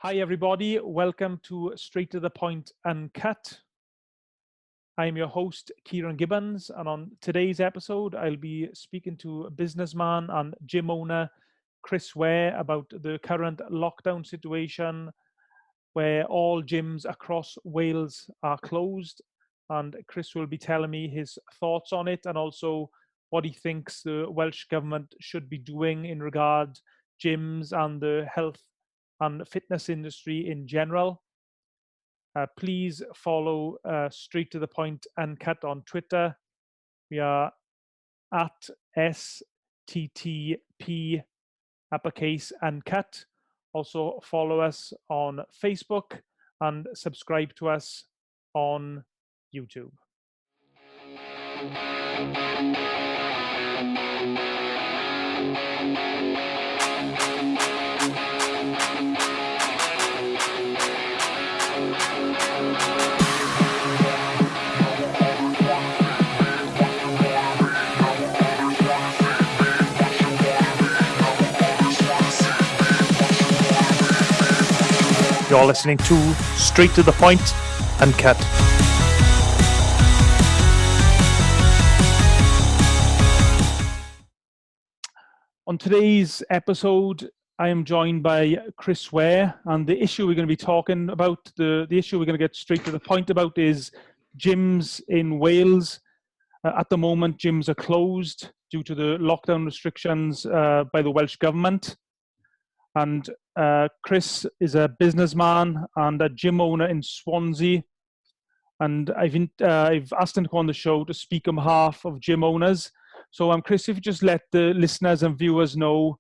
Hi everybody, welcome to Straight to the Point Uncut. I'm your host, Kieran Gibbons, and on today's episode, I'll be speaking to businessman and gym owner Chris Ware about the current lockdown situation where all gyms across Wales are closed. And Chris will be telling me his thoughts on it and also what he thinks the Welsh government should be doing in regard gyms and the health and fitness industry in general. Please follow Straight to the Point Uncut on Twitter. We are at STTP uppercase Uncut. Also follow us on Facebook and subscribe to us on YouTube. You're listening to Straight to the Point Uncut. On today's episode, I am joined by Chris Ware, and the issue we're going to be talking about, the issue we're going to get straight to the point about is gyms in Wales. At the moment, gyms are closed due to the lockdown restrictions by the Welsh government. And Chris is a businessman and a gym owner in Swansea. And I've asked him to come on the show to speak on behalf of gym owners. So, Chris, if you just let the listeners and viewers know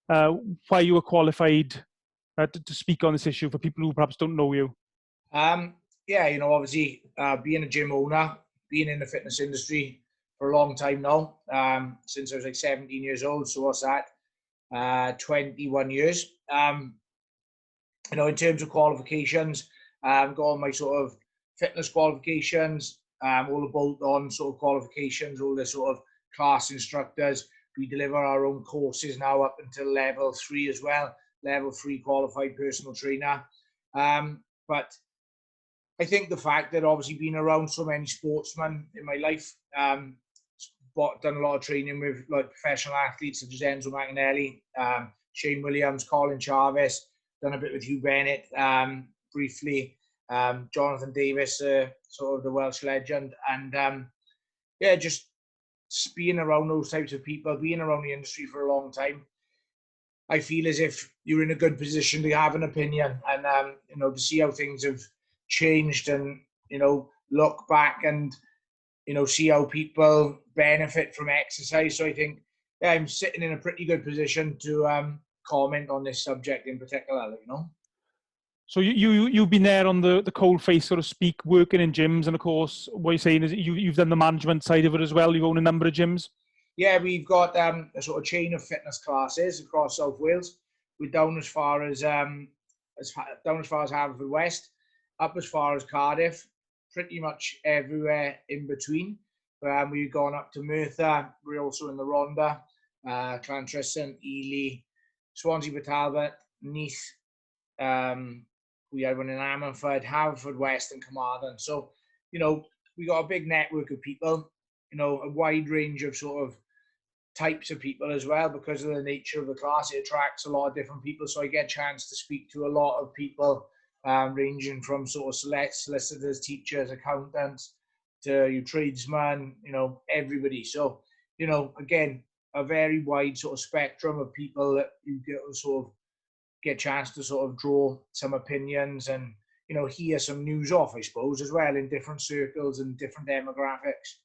why you were qualified to speak on this issue for people who perhaps don't know you. Obviously, being a gym owner, being in the fitness industry for a long time now, since I was like 17 years old. So what's that? 21 years. In terms of qualifications, got all my sort of fitness qualifications, all the bolt-on sort of qualifications, all the sort of class instructors. We deliver our own courses now up until level 3 as well, level 3 qualified personal trainer. But I think the fact that obviously being around so many sportsmen in my life, done a lot of training with like professional athletes such as Enzo Magnelli, Shane Williams, Colin Jarvis, done a bit with Hugh Bennett, briefly, Jonathan Davis, sort of the Welsh legend, and just being around those types of people, being around the industry for a long time, I feel as if you're in a good position to have an opinion and to see how things have changed and look back and see how people benefit from exercise. So I think I'm sitting in a pretty good position to comment on this subject in particular, So you've been there on the cold face, so to speak, working in gyms, and of course, what you're saying is you've done the management side of it as well. You own a number of gyms. Yeah, we've got a sort of chain of fitness classes across South Wales. We're down as far as Haverfordwest, up as far as Cardiff, pretty much everywhere in between. We've gone up to Merthyr. We're also in the Rhondda, Llantrisant, Ely, Swansea, Talbot, Neath. We have one in Ammanford, Haverfordwest, and Carmarthen. So, we got a big network of people, a wide range of sort of types of people as well. Because of the nature of the class, it attracts a lot of different people. So I get a chance to speak to a lot of people, ranging from sort of solicitors, teachers, accountants, to your tradesmen, everybody. So, again, a very wide sort of spectrum of people that you get a chance to sort of draw some opinions and, hear some news off, I suppose, as well in different circles and different demographics.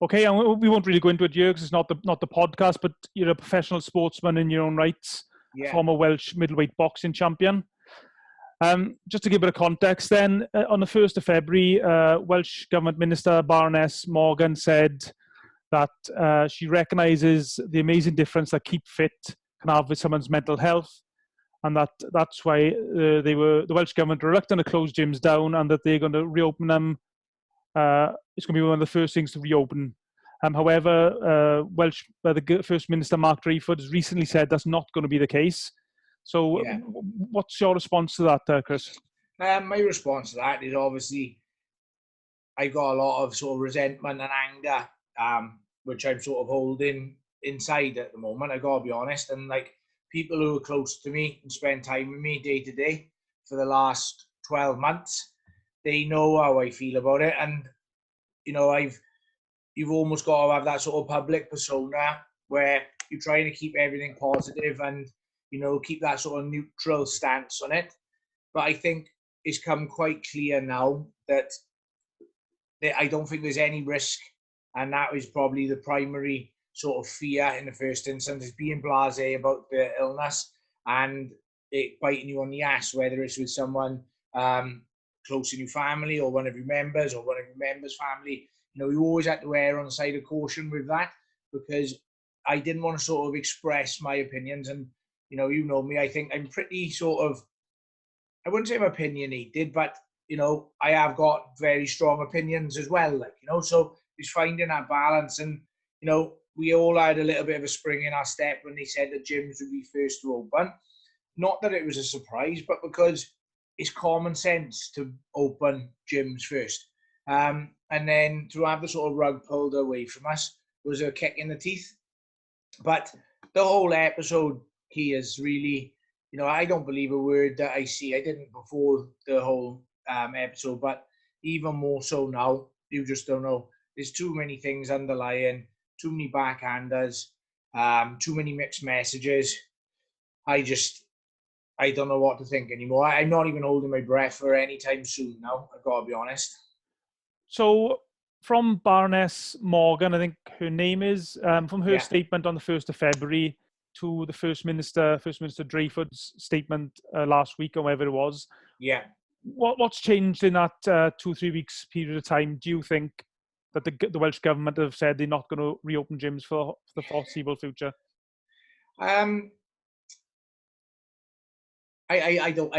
Okay, and we won't really go into it here because it's not the podcast, but you're a professional sportsman in your own rights, former Welsh middleweight boxing champion. Just to give a bit of context then, on the 1st of February, Welsh Government Minister Baroness Morgan said that she recognises the amazing difference that Keep Fit can have with someone's mental health, and that's why the Welsh Government were reluctant to close gyms down, and that they're going to reopen them. It's going to be one of the first things to reopen. However, the First Minister Mark Dreyford has recently said that's not going to be the case. So Yeah. what's your response to that, Chris? My response to that is obviously I got a lot of sort of resentment and anger, which I'm sort of holding inside at the moment. I gotta be honest, and like people who are close to me and spend time with me day to day for the last 12 months, they know how I feel about it. And you know, you've almost got to have that sort of public persona where you're trying to keep everything positive and keep that sort of neutral stance on it. But I think it's come quite clear now that I don't think there's any risk, and that is probably the primary sort of fear in the first instance, is being blasé about the illness and it biting you on the ass, whether it's with someone close in your family or one of your members or one of your members' family. You always had to err on the side of caution with that, because I didn't want to sort of express my opinions. And you know me, I think I'm pretty sort of, I wouldn't say I'm opinionated, but I have got very strong opinions as well, so it's finding that balance. And we all had a little bit of a spring in our step when they said that gyms would be first to open. Not that it was a surprise, but because it's common sense to open gyms first. And then to have the sort of rug pulled away from us was a kick in the teeth. But the whole episode here is really, I don't believe a word that I see. I didn't before the whole episode, but even more so now. You just don't know. There's too many things underlying, too many backhanders, too many mixed messages. I don't know what to think anymore. I'm not even holding my breath for any time soon now, I've got to be honest. So from Baroness Morgan, I think her name is, from her statement on the 1st of February to the First Minister Dreyford's statement last week or whatever it was. Yeah. What's changed in that 2-3 weeks period of time? Do you think that the Welsh Government have said they're not going to reopen gyms for the foreseeable future? I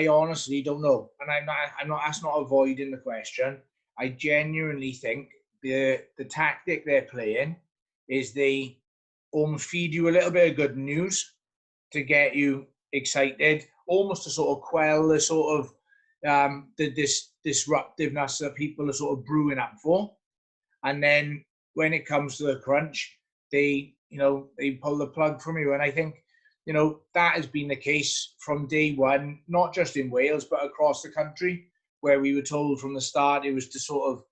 honestly don't know, and I'm not. That's not avoiding the question. I genuinely think the tactic they're playing is they almost feed you a little bit of good news to get you excited, almost to sort of quell the sort of this disruptiveness that people are sort of brewing up for. And then when it comes to the crunch, they pull the plug from you. And I think that has been the case from day one, not just in Wales but across the country, where we were told from the start it was to sort of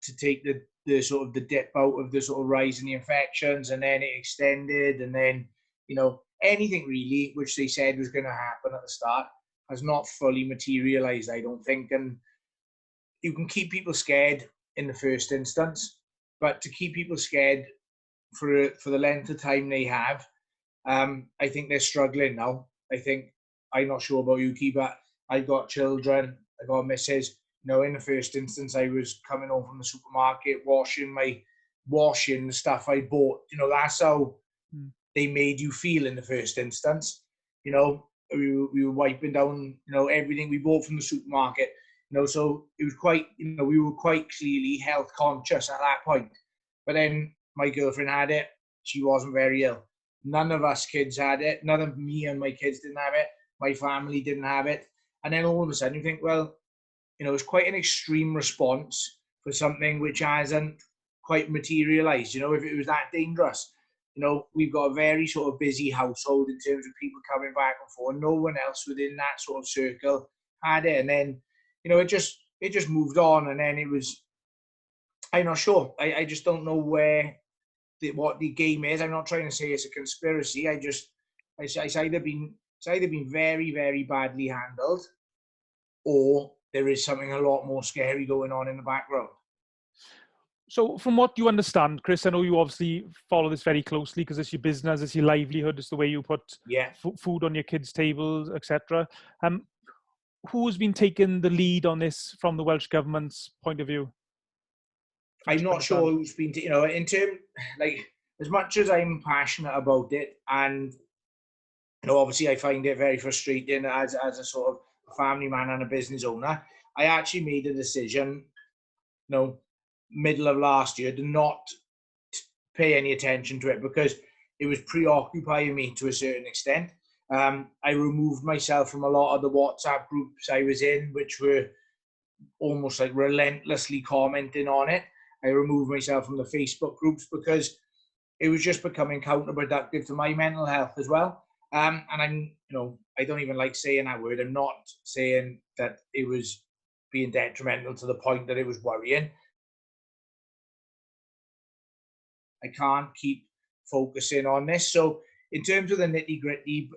to take the sort of the dip out of the sort of rise in the infections, and then it extended, and then anything really which they said was going to happen at the start has not fully materialized, I don't think. And you can keep people scared in the first instance, but to keep people scared for the length of time they have, I think they're struggling now. I'm not sure about you, Key, but I've got children, I've got missus. In the first instance, I was coming home from the supermarket, washing the stuff I bought. That's how they made you feel in the first instance. We were wiping down, everything we bought from the supermarket. So it was quite, we were quite clearly health conscious at that point. But then my girlfriend had it. She wasn't very ill. None of us kids had it. None of me and my kids didn't have it. My family didn't have it. And then all of a sudden you think, well, it's quite an extreme response for something which hasn't quite materialized. If it was that dangerous, we've got a very sort of busy household in terms of people coming back and forth. No one else within that sort of circle had it. And then, it just moved on. And then it was, I'm not sure. I just don't know what the game is. I'm not trying to say it's a conspiracy. It's either been very, very badly handled, or there is something a lot more scary going on in the background. So from what you understand, Chris, I know you obviously follow this very closely because it's your business, it's your livelihood, it's the way you put food on your kids' tables, etc. Who's been taking the lead on this from the Welsh Government's point of view? I'm not sure who's been, in terms, like, as much as I'm passionate about it, and obviously I find it very frustrating as a sort of family man and a business owner, I actually made a decision, middle of last year, to not pay any attention to it because it was preoccupying me to a certain extent. I removed myself from a lot of the WhatsApp groups I was in, which were almost like relentlessly commenting on it. I removed myself from the Facebook groups because it was just becoming counterproductive to my mental health as well. And I don't even like saying that word. I'm not saying that it was being detrimental to the point that it was worrying. I can't keep focusing on this. So in terms of the nitty gritty,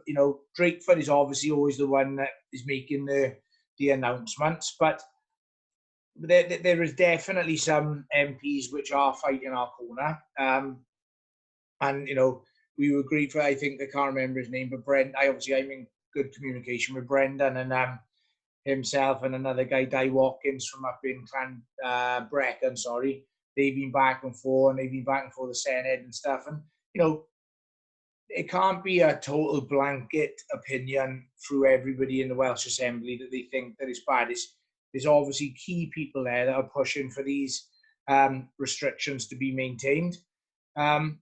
Drakeford is obviously always the one that is making the announcements, but there is definitely some MPs which are fighting our corner. And we were agreed for, I think, I can't remember his name, but I'm in good communication with Brendan and himself and another guy, Di Watkins from up in Brecon, sorry. They've been back and forth, and they've been back and forth the Senate and stuff. And, it can't be a total blanket opinion through everybody in the Welsh Assembly that they think that it's bad. There's obviously key people there that are pushing for these restrictions to be maintained. And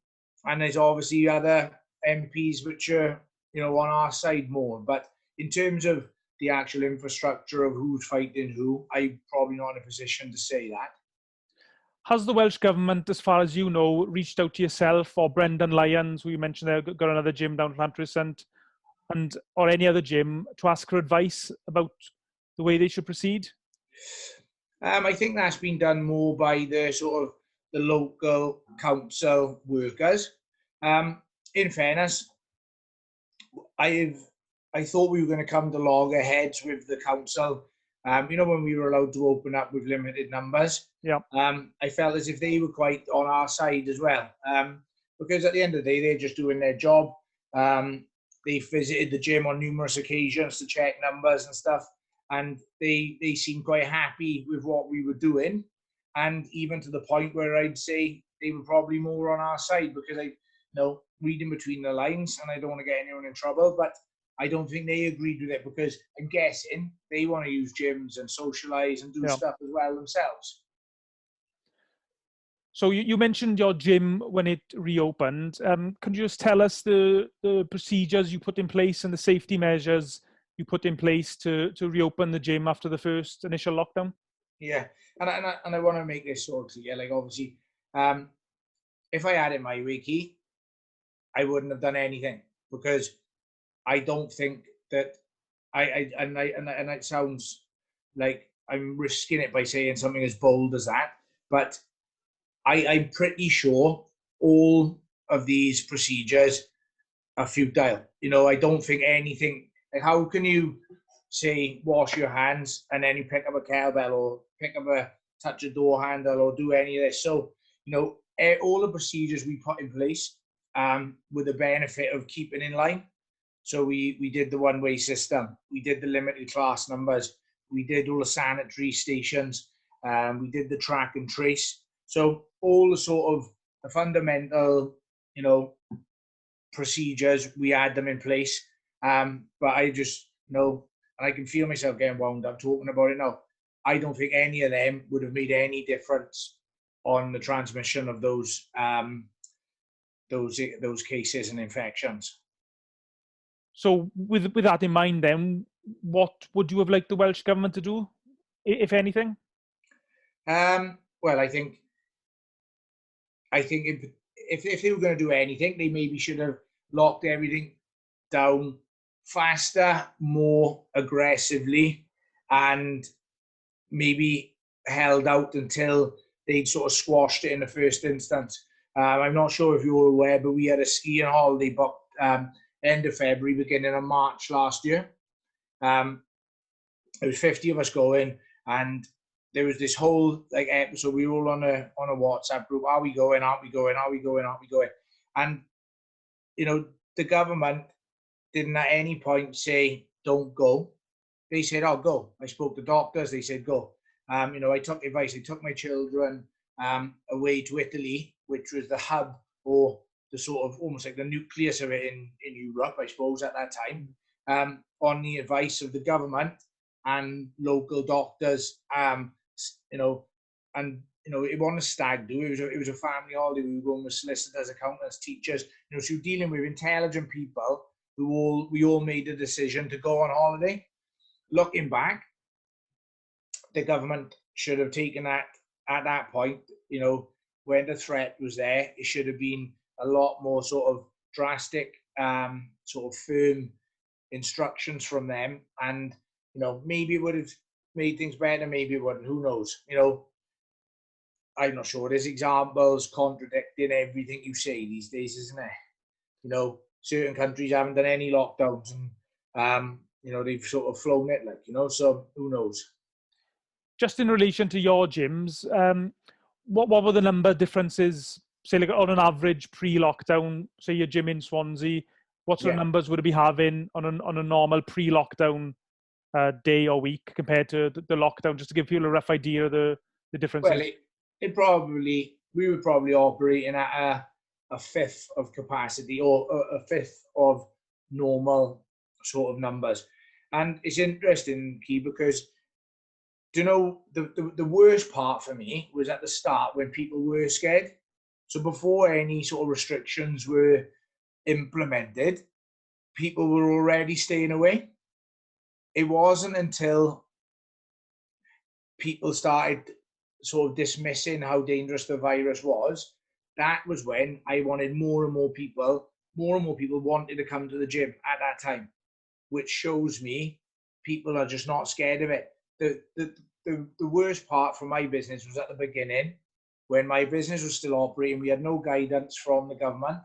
there's obviously other MPs which are, on our side more. But in terms of the actual infrastructure of who's fighting who, I'm probably not in a position to say that. Has the Welsh Government, as far as you know, reached out to yourself or Brendan Lyons, who you mentioned there, got another gym down Llantrisant, or any other gym, to ask for advice about the way they should proceed? I think that's been done more by the sort of the local council workers. In fairness, I thought we were going to come to loggerheads with the council. When we were allowed to open up with limited numbers. Yeah. I felt as if they were quite on our side as well. Because at the end of the day, they're just doing their job. They visited the gym on numerous occasions to check numbers and stuff. And they seemed quite happy with what we were doing. And even to the point where I'd say they were probably more on our side, because reading between the lines, and I don't want to get anyone in trouble, but I don't think they agreed with it, because I'm guessing they want to use gyms and socialize and do stuff as well themselves. So you mentioned your gym when it reopened. Can you just tell us the procedures you put in place and the safety measures you put in place to reopen the gym after the first initial lockdown? Yeah, and I want to make this sort of clear. Like, obviously, if I had it my way, Keith, I wouldn't have done anything, because I don't think that and it sounds like I'm risking it by saying something as bold as that, but I'm pretty sure all of these procedures are futile. I don't think anything, like, how can you say wash your hands and then you pick up a kettlebell or pick up touch a door handle or do any of this? So, all the procedures we put in place with the benefit of keeping in line. So we did the one-way system, we did the limited class numbers, we did all the sanitary stations, we did the track and trace. So all the sort of the fundamental, procedures, we had them in place. But I just know, and I can feel myself getting wound up talking about it now, I don't think any of them would have made any difference on the transmission of those cases and infections. So with that in mind, then, what would you have liked the Welsh Government to do, if anything? Well, I think if they were going to do anything, they maybe should have locked everything down faster, more aggressively, and maybe held out until they'd sort of squashed it in the first instance. I'm not sure if you're aware, but we had a skiing holiday booked end of February, beginning of March last year. There was 50 of us going, and there was this whole episode. We were all on a WhatsApp group. Are we going? Aren't we going? Are we going? Aren't we going? And the government didn't at any point say don't go. They said, "Oh, go." I spoke to doctors. They said, "Go." I took advice. I took my children away to Italy, which was the hub, or the sort of almost like the nucleus of it in Europe, I suppose, at that time, on the advice of the government and local doctors. And it wasn't a stag do. It was a family holiday. We were going with solicitors, accountants, teachers. So you're dealing with intelligent people we all made the decision to go on holiday. Looking back, the government should have taken that at that point, when the threat was there. It should have been a lot more sort of drastic, sort of firm instructions from them. And, maybe it would have made things better, maybe it wouldn't, who knows? I'm not sure. There's examples contradicting everything you say these days, isn't there? Certain countries haven't done any lockdowns, and they've sort of flown it, so who knows? Just in relation to your gyms, what were the number differences, say, like on an average pre-lockdown, say your gym in Swansea, what sort of numbers would it be having on a normal pre-lockdown day or week compared to the lockdown, just to give people a rough idea of the differences? Well, we were probably operating at a fifth of capacity, or a fifth of normal sort of numbers. And it's interesting, Key, because the worst part for me was at the start when people were scared. So before any sort of restrictions were implemented, people were already staying away. It wasn't until people started sort of dismissing how dangerous the virus was, that was when I wanted more and more people wanted to come to the gym at that time, which shows me people are just not scared of it. The worst part for my business was at the beginning, when my business was still operating. We had no guidance from the government.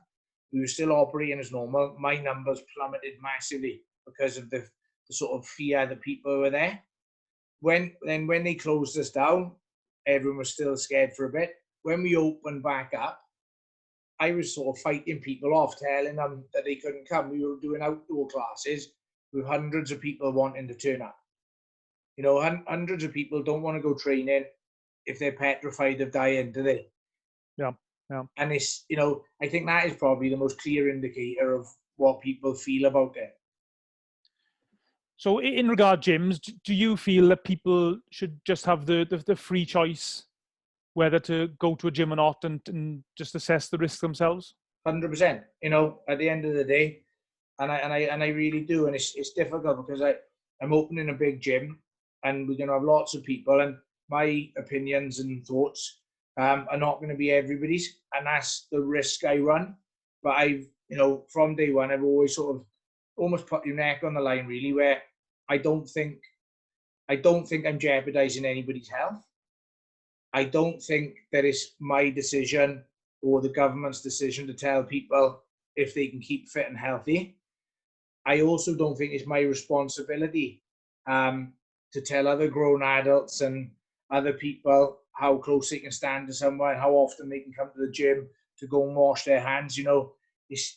We were still operating as normal. My numbers plummeted massively because of the sort of fear that people were there. When they closed us down, everyone was still scared for a bit. When we opened back up, I was sort of fighting people off, telling them that they couldn't come. We were doing outdoor classes with hundreds of people wanting to turn up. Hundreds of people don't want to go training if they're petrified of dying, do they? Yeah. And it's, I think that is probably the most clear indicator of what people feel about it. So in regard gyms, do you feel that people should just have the free choice whether to go to a gym or not, and just assess the risk themselves? 100%. At the end of the day, and I really do, and it's difficult because I'm opening a big gym, and we're going to have lots of people, and my opinions and thoughts are not going to be everybody's, and that's the risk I run. But from day one, I've always sort of almost put your neck on the line, really, where I don't think I'm jeopardizing anybody's health. I don't think that it's my decision or the government's decision to tell people if they can keep fit and healthy. I also don't think it's my responsibility to tell other grown adults and other people how close they can stand to someone, how often they can come to the gym to go and wash their hands. It's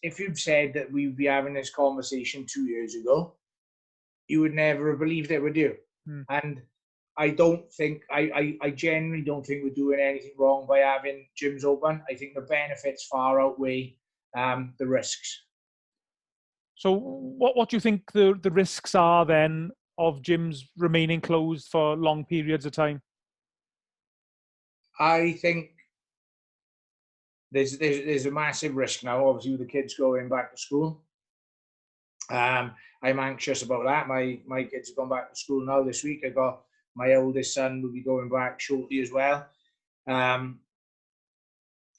if you've said that we'd be having this conversation 2 years ago, you would never have believed it, would you? And I genuinely don't think we're doing anything wrong by having gyms open. I think the benefits far outweigh the risks. So what do you think the risks are then of gyms remaining closed for long periods of time? I think there's a massive risk now, obviously, with the kids going back to school. I'm anxious about that. My kids have gone back to school now this week. I got my oldest son will be going back shortly as well.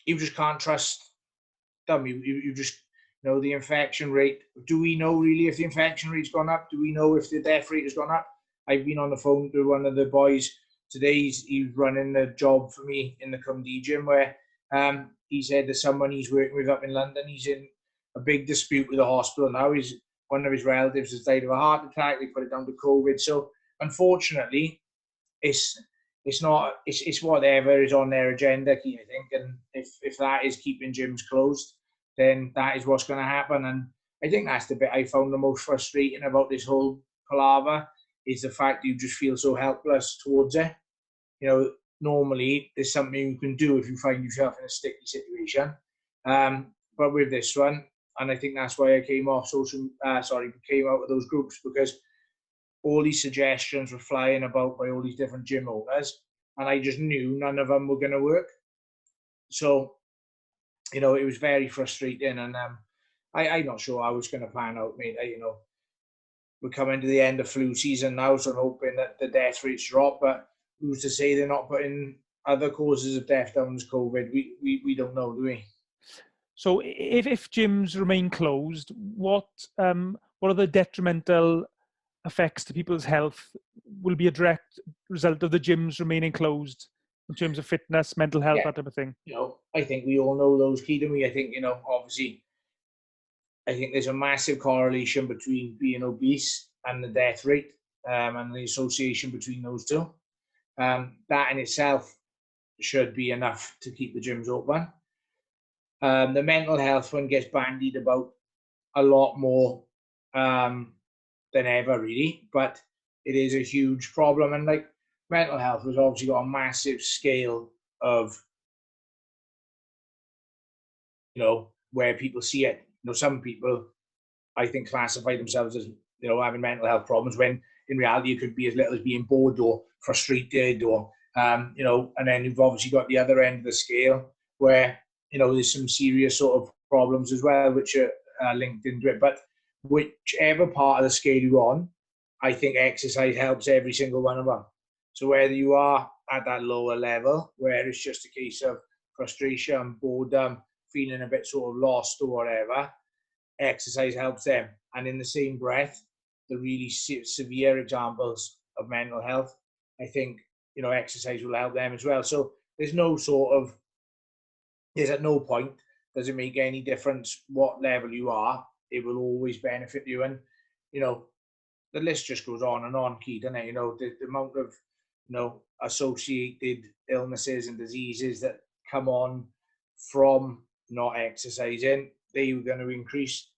You just can't trust them. You just the infection rate. Do we know really if the infection rate's gone up? Do we know if the death rate has gone up? I've been on the phone to one of the boys today. He's running a job for me in the Cumdee gym, where he said that someone he's working with up in London, he's in a big dispute with the hospital now. One of his relatives has died of a heart attack. They put it down to COVID. So unfortunately, it's whatever is on their agenda, I think. And if that is keeping gyms closed, then that is what's going to happen. And I think that's the bit I found the most frustrating about this whole palaver, is the fact that you just feel so helpless towards it. Normally there's something you can do if you find yourself in a sticky situation. But with this one, and I think that's why I came out of those groups, because all these suggestions were flying about by all these different gym owners, and I just knew none of them were going to work. So, it was very frustrating, and I'm not sure how it's going to pan out, mate. We're coming to the end of flu season now, so I'm hoping that the death rates drop. But who's to say they're not putting other causes of death down as COVID? We don't know, do we? So if gyms remain closed, what are the detrimental effects to people's health will be a direct result of the gyms remaining closed in terms of fitness, mental health, that type of thing? I think we all know those, key to me. I think, obviously, I think there's a massive correlation between being obese and the death rate, and the association between those two. That in itself should be enough to keep the gyms open. The mental health one gets bandied about a lot more than ever, really, but it is a huge problem. And like, mental health has obviously got a massive scale of, where people see it. Some people, I think, classify themselves as, having mental health problems, when in reality it could be as little as being bored or frustrated, or, and then you've obviously got the other end of the scale where, there's some serious sort of problems as well, which are linked into it. But whichever part of the scale you're on, I think exercise helps every single one of them. So whether you are at that lower level, where it's just a case of frustration, boredom, feeling a bit sort of lost or whatever, exercise helps them. And in the same breath, the really severe examples of mental health, I think, exercise will help them as well. So there's at no point does it make any difference what level you are. It will always benefit you. And, the list just goes on and on, Keith, doesn't it? The amount of, associated illnesses and diseases that come on from not exercising, they were going to increase,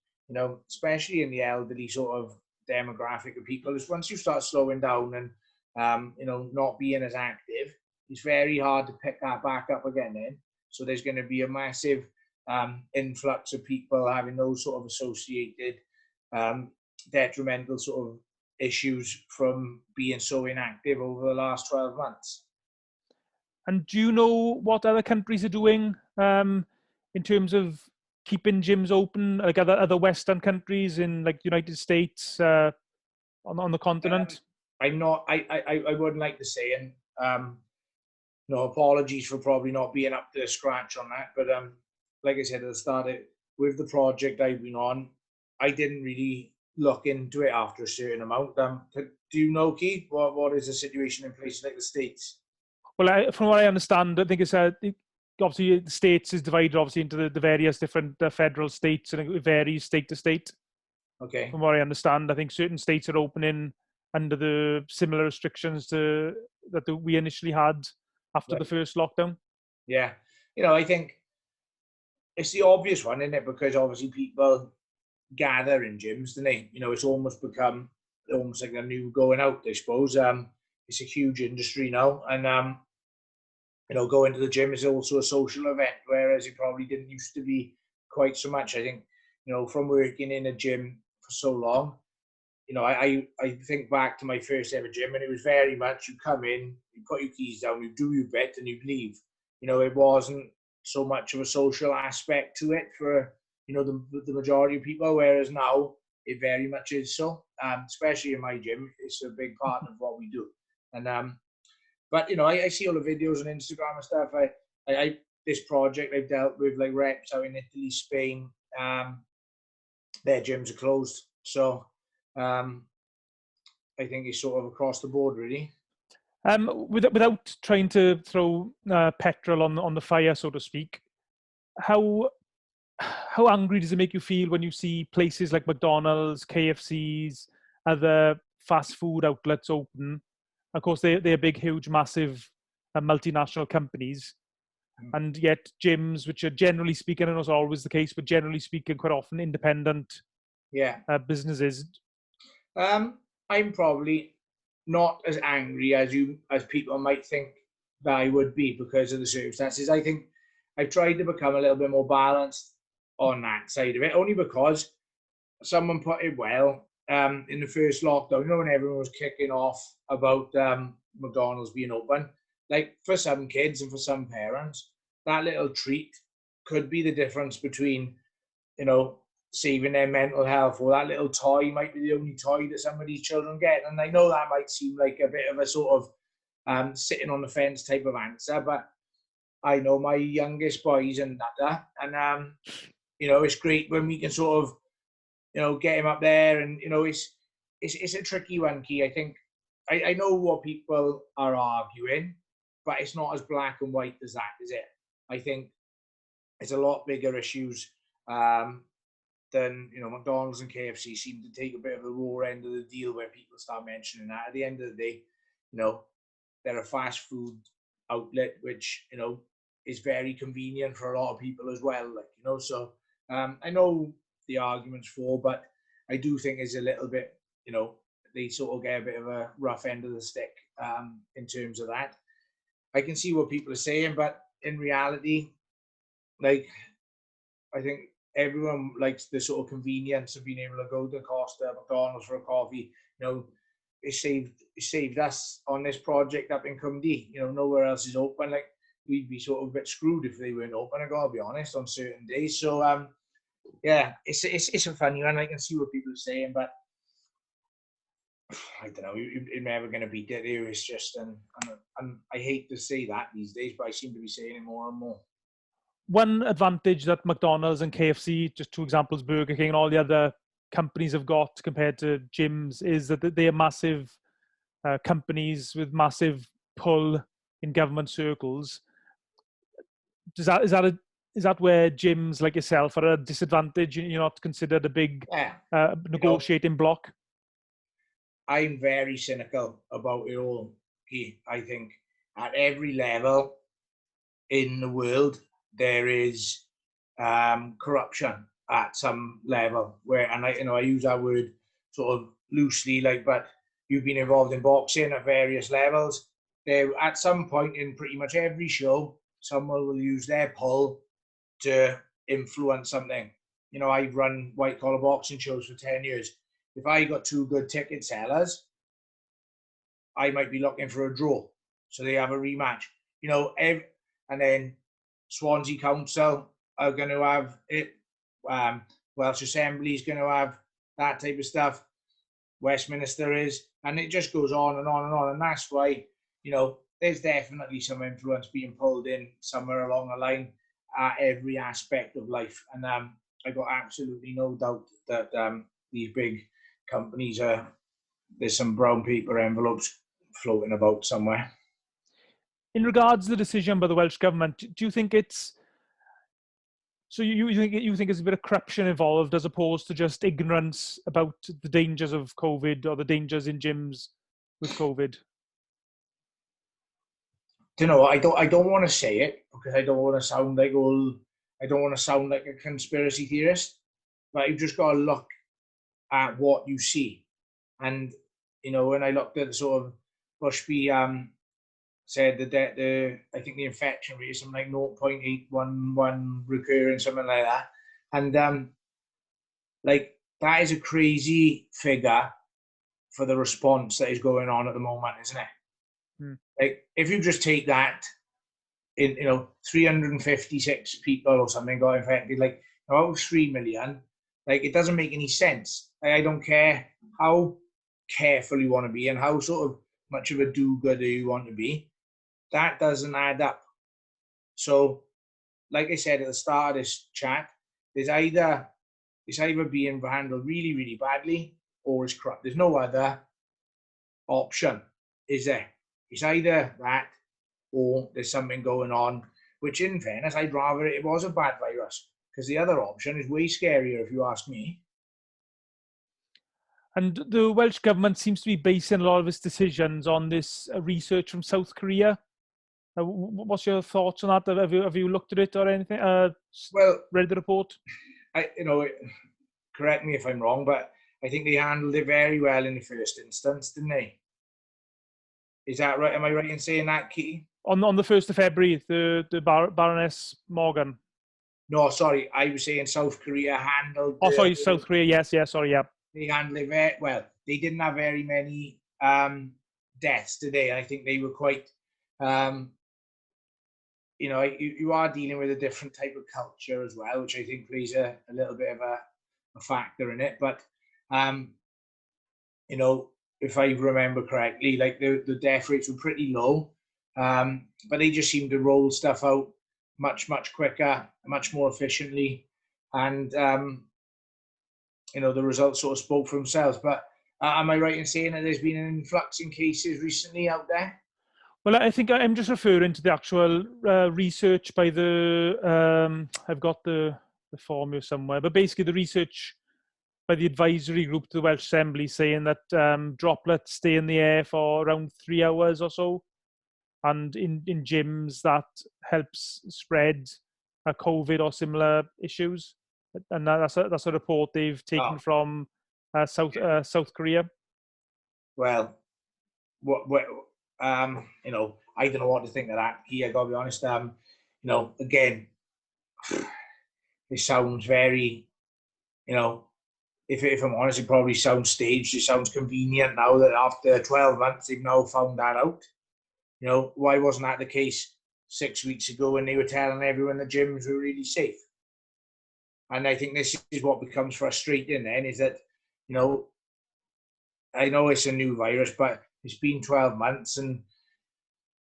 especially in the elderly sort of demographic of people. Is once you start slowing down and, not being as active, it's very hard to pick that back up again then. So there's going to be a massive influx of people having those sort of associated detrimental sort of issues from being so inactive over the last 12 months. And do you know what other countries are doing in terms of keeping gyms open, like other Western countries in like the United States, on the continent? I'm not. I wouldn't like to say, and apologies for probably not being up to scratch on that. But like I said at the start, with the project I've been on, I didn't really look into it after a certain amount. Do you know, Keith, what is the situation in places like the States? Well, from what I understand, I think it's obviously the states is divided obviously into the various different federal states, and it varies state to state. Okay. From what I understand, I think certain states are opening under the similar restrictions that we initially had after the first lockdown. Yeah, I think it's the obvious one, isn't it? Because obviously people gather in gyms, don't they? It's almost become almost like a new going out, I suppose. It's a huge industry now, and going to the gym is also a social event, whereas it probably didn't used to be quite so much. I think, from working in a gym for so long, I think back to my first ever gym, and it was very much you come in, you put your keys down, you do your bit, and you leave. It wasn't so much of a social aspect to it for, the majority of people, whereas now it very much is so. Especially in my gym, it's a big part of what we do. And but I see all the videos on Instagram and stuff. I this project I've dealt with like reps out in Italy, Spain. Their gyms are closed, so I think it's sort of across the board, really. Without trying to throw petrol on the fire, so to speak, how angry does it make you feel when you see places like McDonald's, KFC's, other fast food outlets open? Of course, they're big, huge, massive multinational companies, and yet gyms, which are generally speaking, and it's always the case, but generally speaking, quite often independent businesses. I'm probably not as angry as people might think that I would be because of the circumstances. I think I've tried to become a little bit more balanced on that side of it, only because someone put it well in the first lockdown, when everyone was kicking off about McDonald's being open. Like, for some kids and for some parents, that little treat could be the difference between, saving their mental health, or that little toy might be the only toy that some of these children get. And I know that might seem like a bit of a sort of sitting on the fence type of answer, but I know my youngest boy's and that, and you know, it's great when we can sort of, you know, get him up there, and you know, it's a tricky one, Key. I think I know what people are arguing, but it's not as black and white as that, is it? I think it's a lot bigger issues than, you know, McDonald's and KFC seem to take a bit of a raw end of the deal where people start mentioning that. At the end of the day, you know, they're a fast food outlet, which, you know, is very convenient for a lot of people as well. Like, you know, so I know the arguments for, but I do think it's a little bit, you know, they sort of get a bit of a rough end of the stick in terms of that. I can see what people are saying, but in reality, like, I think everyone likes the sort of convenience of being able to go to Costa, McDonald's for a coffee. You know, it saved us on this project up in Cymru. You know, nowhere else is open. Like, we'd be sort of a bit screwed if they weren't open, I gotta be honest, on certain days. So yeah, it's a funny one. I can see what people are saying, but I don't know. You're never going to beat it. It's just, and I hate to say that these days, but I seem to be saying it more and more. One advantage that McDonald's and KFC, just two examples, Burger King and all the other companies have got compared to gyms, is that they are massive companies with massive pull in government circles. Is that where gyms like yourself are at a disadvantage? You're not considered a big negotiating block? I'm very cynical about it all. I think at every level in the world there is corruption at some level. Where, and I use that word sort of loosely, like, but you've been involved in boxing at various levels. There, at some point in pretty much every show, someone will use their pull to influence something. You know, I've run white collar boxing shows for 10 years. If I got two good ticket sellers, I might be looking for a draw. So they have a rematch. You know, and then Swansea Council are going to have it. Welsh Assembly is going to have that type of stuff. Westminster is. And it just goes on and on and on. And that's why, you know, there's definitely some influence being pulled in somewhere along the line at every aspect of life. And I got absolutely no doubt that these big companies there's some brown paper envelopes floating about somewhere. In regards to the decision by the Welsh government, do you think it's so you think there's a bit of corruption involved as opposed to just ignorance about the dangers of COVID or the dangers in gyms with COVID? Do you know, I don't want to say it because I don't want to sound like a conspiracy theorist, but you've just got to look at what you see. And, you know, when I looked at the sort of Bushby said I think the infection rate is something like 0.811 recurring, something like that. And like, that is a crazy figure for the response that is going on at the moment, isn't it? Like, if you just take that, in, you know, 356 people or something got infected, like, out of 3 million, like, it doesn't make any sense. Like, I don't care how careful you want to be and how sort of much of a do-gooder you want to be. That doesn't add up. So, like I said at the start of this chat, it's either being handled really, really badly, or it's corrupt. There's no other option, is there? It's either that, or there's something going on, which, in fairness, I'd rather it was a bad virus, because the other option is way scarier, if you ask me. And the Welsh government seems to be basing a lot of its decisions on this research from South Korea. What's your thoughts on that? Have you looked at it or anything? Well, read the report? Correct me if I'm wrong, but I think they handled it very well in the first instance, didn't they? Is that right? Am I right in saying that, Kitty? On the 1st of February, the Baroness Morgan. No, sorry, I was saying South Korea handled. South Korea. Yes, sorry, yeah. They handled it very well. They didn't have very many deaths today. I think they were quite. You know, you are dealing with a different type of culture as well, which I think plays a little bit of a factor in it. But you know, if I remember correctly, like the death rates were pretty low, but they just seemed to roll stuff out much quicker, much more efficiently, and you know, the results sort of spoke for themselves. But am I right in saying that there's been an influx in cases recently out there? Well, I think I'm just referring to the actual research by the, I've got the formula somewhere, but basically the research by the advisory group to the Welsh Assembly saying that droplets stay in the air for around 3 hours or so. And in gyms, that helps spread COVID or similar issues. And that's a report they've taken from South Korea. Well, what you know, I don't know what to think of that. I gotta be honest. You know, again, it sounds very, you know, if I'm honest, it probably sounds staged. It sounds convenient now that after 12 months they've now found that out. You know, why wasn't that the case 6 weeks ago when they were telling everyone the gyms were really safe? And I think this is what becomes frustrating then, is that, you know, I know it's a new virus, but it's been 12 months and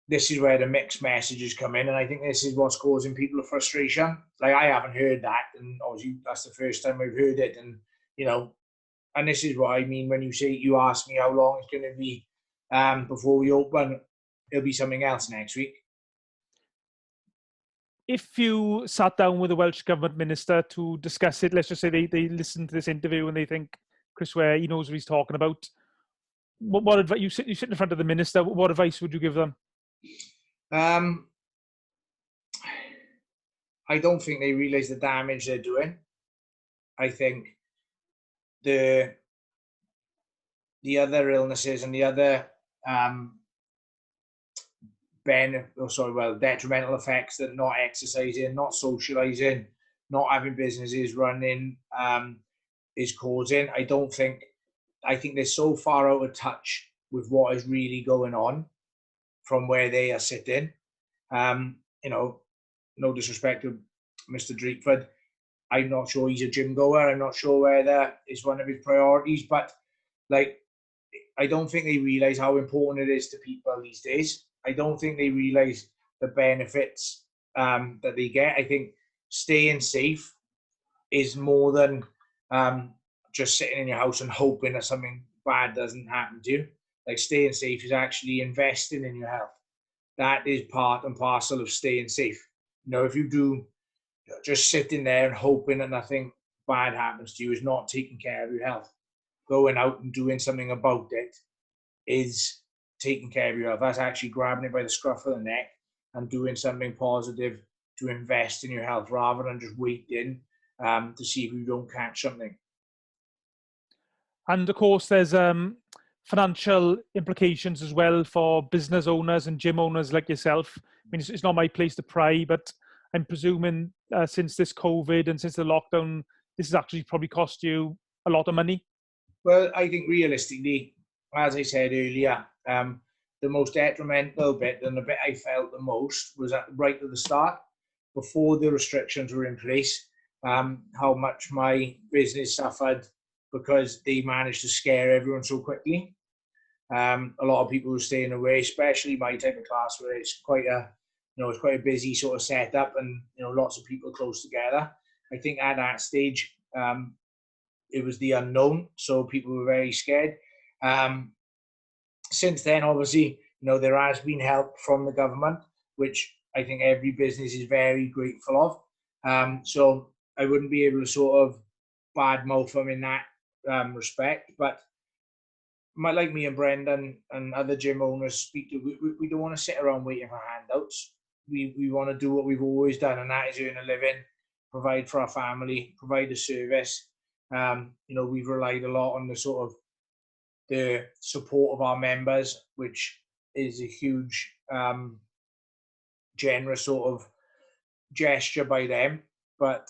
this is where the mixed messages come in. And I think this is what's causing people a frustration. Like, I haven't heard that. And obviously that's the first time I've heard it. And, you know, and this is what I mean when you ask me how long it's going to be before we open. It'll be something else next week. If you sat down with a Welsh Government minister to discuss it, let's just say they listen to this interview and they think Chris Ware, he knows what he's talking about. What advice, you sit in front of the minister, what advice would you give them? I don't think they realise the damage they're doing. I think the other illnesses and the other detrimental effects that not exercising, not socialising, not having businesses running is causing. I think they're so far out of touch with what is really going on from where they are sitting. You know, no disrespect to Mr. Dreepford. I'm not sure he's a gym goer. I'm not sure whether it's one of his priorities, but like, I don't think they realise how important it is to people these days. I don't think they realise the benefits that they get. I think staying safe is more than just sitting in your house and hoping that something bad doesn't happen to you. Like, staying safe is actually investing in your health. That is part and parcel of staying safe. You know, if you do just sitting there and hoping that nothing bad happens to you, is not taking care of your health. Going out and doing something about it is taking care of your health. That's actually grabbing it by the scruff of the neck and doing something positive to invest in your health, rather than just waiting to see if you don't catch something. And of course, there's financial implications as well for business owners and gym owners like yourself. I mean, it's not my place to pry, but I'm presuming since this COVID and since the lockdown, this has actually probably cost you a lot of money. Well, I think realistically, as I said earlier, the most detrimental bit, and the bit I felt the most, was right at the start, before the restrictions were in place, how much my business suffered because they managed to scare everyone so quickly. A lot of people were staying away, especially my type of class, where it's quite a busy sort of setup, and lots of people close together. I think at that stage, it was the unknown, so people were very scared. Since then, obviously, there has been help from the government, which I think every business is very grateful of. So I wouldn't be able to sort of badmouth them in that respect, but like me and Brendan and other gym owners speak to, we don't want to sit around waiting for handouts. We want to do what we've always done, and that is earn a living, provide for our family, provide a service. We've relied a lot on the support of our members, which is a huge, generous sort of gesture by them. But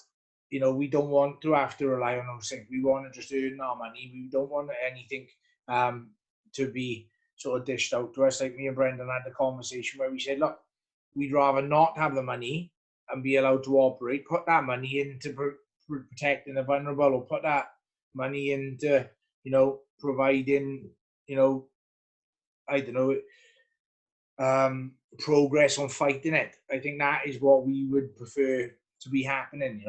we don't want to have to rely on those things. We want to just earn our money. We don't want anything to be sort of dished out to us. Like me and Brendan had the conversation where we said, look, we'd rather not have the money and be allowed to operate, put that money into protecting the vulnerable, or put that money into, providing, I don't know, progress on fighting it. I think that is what we would prefer to be happening,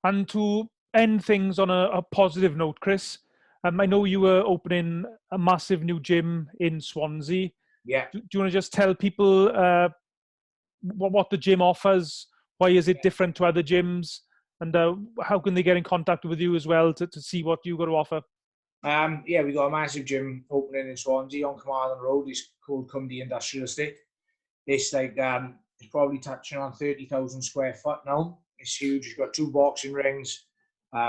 And to end things on a positive note, Chris, I know you were opening a massive new gym in Swansea. Yeah. Do you want to just tell people what the gym offers? Why is it different to other gyms? And how can they get in contact with you as well to see what you've got to offer? Yeah, we got a massive gym opening in Swansea on Carmarthen Road. It's called Cumdy Industrial Estate. It's like it's probably touching on 30,000 square foot now. It's huge. It's got 2 boxing rings,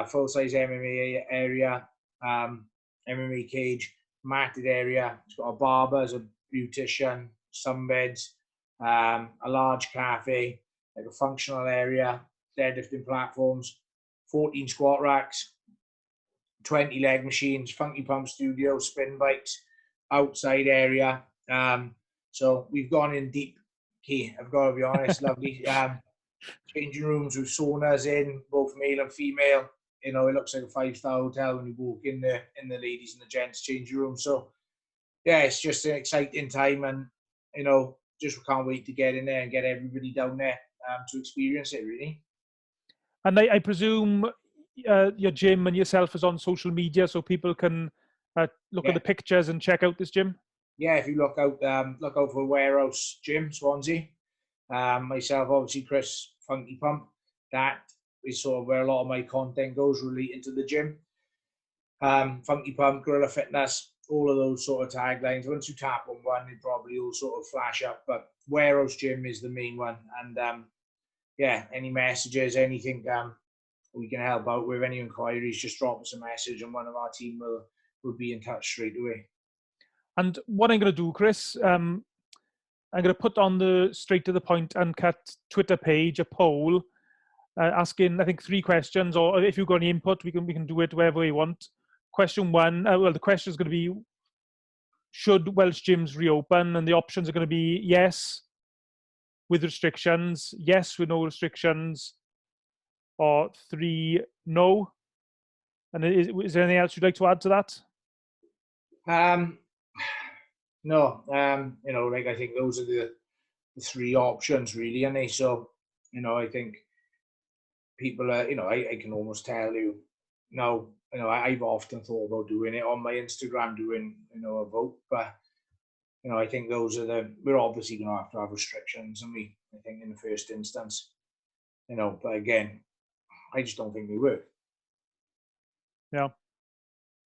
full size MMA area, MMA cage, matted area. It's got a barber, a beautician, sunbeds, a large cafe, like a functional area, deadlifting platforms, 14 squat racks, 20 leg machines, funky pump studio, spin bikes, outside area. So we've gone in deep, Key. I've got to be honest, lovely. Changing rooms with saunas in, both male and female. It looks like a 5-star hotel when you walk in the ladies and the gents changing room. So yeah, it's just an exciting time, and just can't wait to get in there and get everybody down there to experience it, really. And I presume your gym and yourself is on social media, so people can look at the pictures and check out this gym. Yeah, if you look out for Warehouse Gym, Swansea. Myself, obviously, Chris, Funky Pump. That is sort of where a lot of my content goes relating to the gym. Funky Pump, Gorilla Fitness, all of those sort of taglines. Once you tap on one, it probably all sort of flash up. But Warehouse Gym is the main one. And any messages, anything we can help out with, any inquiries, just drop us a message and one of our team will be in touch straight away. And what I'm going to do, Chris, I'm going to put on the Straight to the Point Uncut Twitter page a poll asking, I think, 3 questions, or if you've got any input, we can do it wherever we want. Question 1, the question is going to be, should Welsh gyms reopen? And the options are going to be yes with restrictions, yes with no restrictions, or 3, no. And is there anything else you'd like to add to that? No, I think those are the 3 options, really, aren't they? So, I think people are, I can almost tell you now, I've often thought about doing it on my Instagram, doing, a vote, but, I think those are we're obviously going to have restrictions, and I think in the first instance, but again, I just don't think they work. Yeah.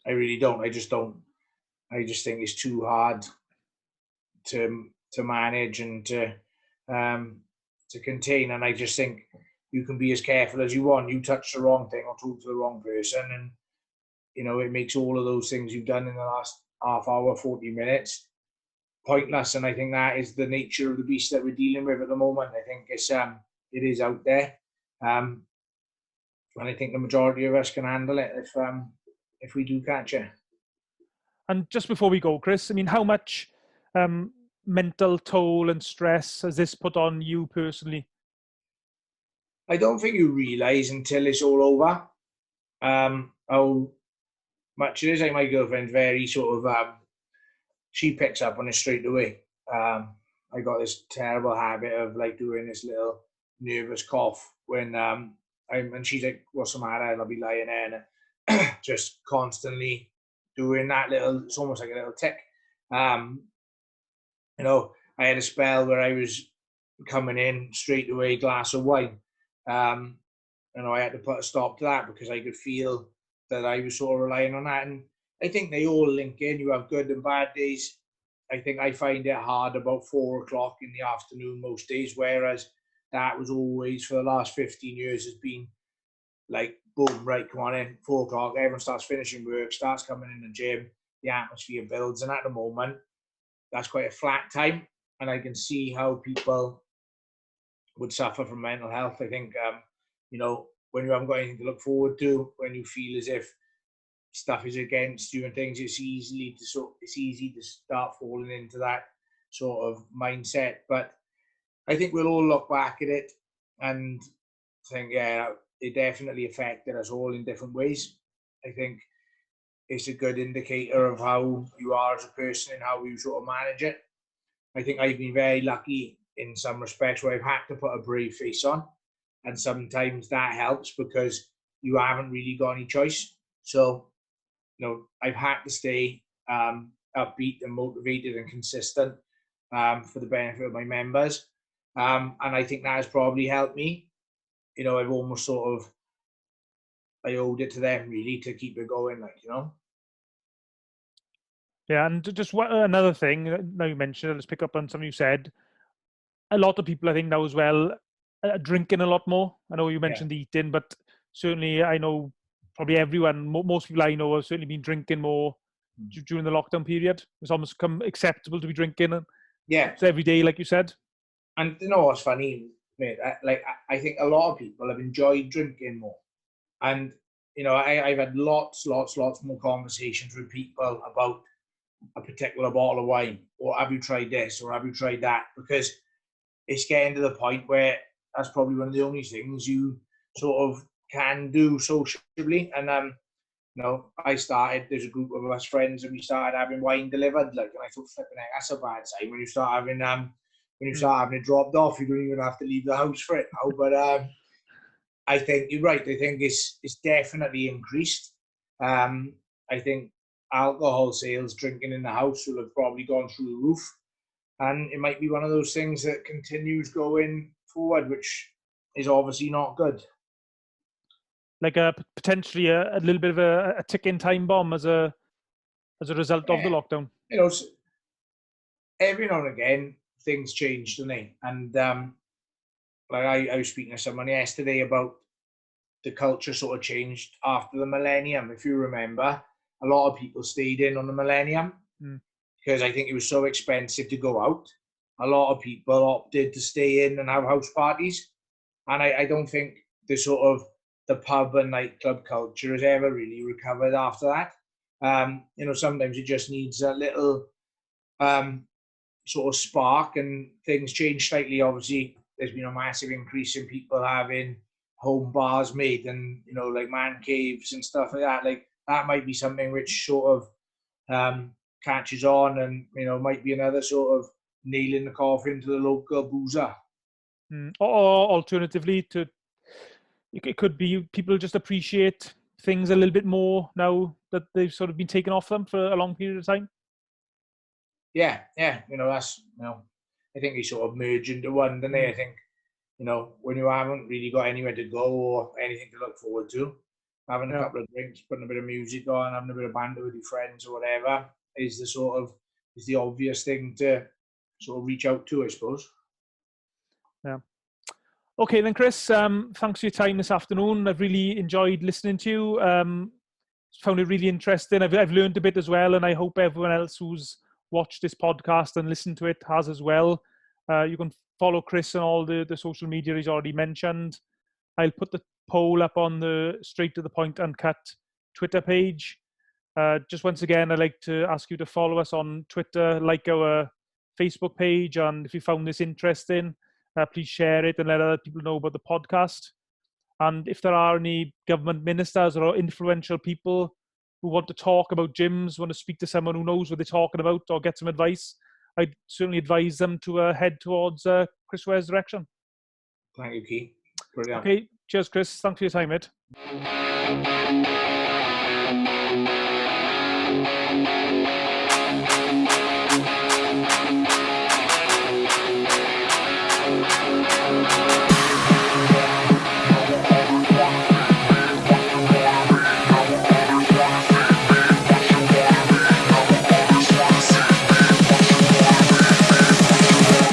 I really don't. I just think it's too hard to manage and to contain. And I just think you can be as careful as you want. You touch the wrong thing or talk to the wrong person, and it makes all of those things you've done in the last half hour, 40 minutes pointless. And I think that is the nature of the beast that we're dealing with at the moment. I think it is out there, and I think the majority of us can handle it if we do catch it. And just before we go, Chris, I mean, how much mental toll and stress has this put on you personally? I don't think you realise until it's all over how much it is. Like, my girlfriend's very sort of, she picks up on it straight away. I got this terrible habit of like doing this little nervous cough when and she's like, what's the matter? And I'll be lying there and just constantly doing that little, it's almost like a little tick. I had a spell where I was coming in straight away, glass of wine. I had to put a stop to that because I could feel that I was sort of relying on that. And I think they all link in. You have good and bad days. I think I find it hard about 4 o'clock in the afternoon most days, whereas that was always, for the last 15 years, has been like, boom, right, come on in, 4 o'clock, everyone starts finishing work, starts coming in the gym, the atmosphere builds. And at the moment, that's quite a flat time. And I can see how people would suffer from mental health. I think, when you haven't got anything to look forward to, when you feel as if stuff is against you and things, it's easy to start falling into that sort of mindset. But I think we'll all look back at it and think, yeah, it definitely affected us all in different ways. I think it's a good indicator of how you are as a person and how you sort of manage it. I think I've been very lucky in some respects where I've had to put a brave face on, and sometimes that helps because you haven't really got any choice. So, I've had to stay upbeat and motivated and consistent for the benefit of my members. And I think that has probably helped me. I've almost sort of, I owed it to them really to keep it going, Yeah, and just another thing, now you mentioned it, let's pick up on something you said. A lot of people, I think now as well, are drinking a lot more. I know you mentioned the eating, but certainly I know probably everyone, most people I know have certainly been drinking more during the lockdown period. It's almost become acceptable to be drinking. Yeah. So every day, like you said. And what's funny, mate? I think a lot of people have enjoyed drinking more. And, I've had lots more conversations with people about a particular bottle of wine, or have you tried this, or have you tried that? Because it's getting to the point where that's probably one of the only things you sort of can do sociably. And there's a group of us friends, and we started having wine delivered. And I thought, flipping heck, that's a bad sign when you start having it dropped off. You don't even have to leave the house for it now. But I think you're right. I think it's definitely increased. I think alcohol sales, drinking in the house, will have probably gone through the roof. And it might be one of those things that continues going forward, which is obviously not good. Like potentially a little bit of a ticking time bomb as a result of the lockdown. Every now and again, things change, don't they? And I was speaking to someone yesterday about the culture sort of changed after the millennium. If you remember, a lot of people stayed in on the millennium because I think it was so expensive to go out. A lot of people opted to stay in and have house parties. And I don't think the pub and nightclub culture has ever really recovered after that. Sometimes it just needs a little sort of spark, and things change slightly. Obviously, there's been a massive increase in people having home bars made, and like man caves and stuff like that. Like that might be something which sort of catches on, and might be another sort of nail in the coffin to the local boozer. Or alternatively, it could be people just appreciate things a little bit more now that they've sort of been taken off them for a long period of time. Yeah. That's I think they sort of merge into one, don't they? I think when you haven't really got anywhere to go or anything to look forward to, having a couple of drinks, putting a bit of music on, having a bit of banter with your friends or whatever is the obvious thing to sort of reach out to, I suppose. Yeah. Okay then, Chris, thanks for your time this afternoon. I've really enjoyed listening to you. Found it really interesting. I've learned a bit as well, and I hope everyone else who's watched this podcast and listened to it has as well. You can follow Chris on all the social media he's already mentioned. I'll put the poll up on the Straight to the Point Uncut Twitter page. Just once again, I'd like to ask you to follow us on Twitter, like our Facebook page, and if you found this interesting, please share it and let other people know about the podcast. And if there are any government ministers or influential people who want to talk about gyms, want to speak to someone who knows what they're talking about or get some advice, I'd certainly advise them to head towards Chris Ware's direction. Thank you, Keith. Brilliant. Okay, cheers, Chris. Thanks for your time, mate.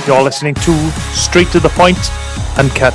You're listening to Straight to the Point Uncut.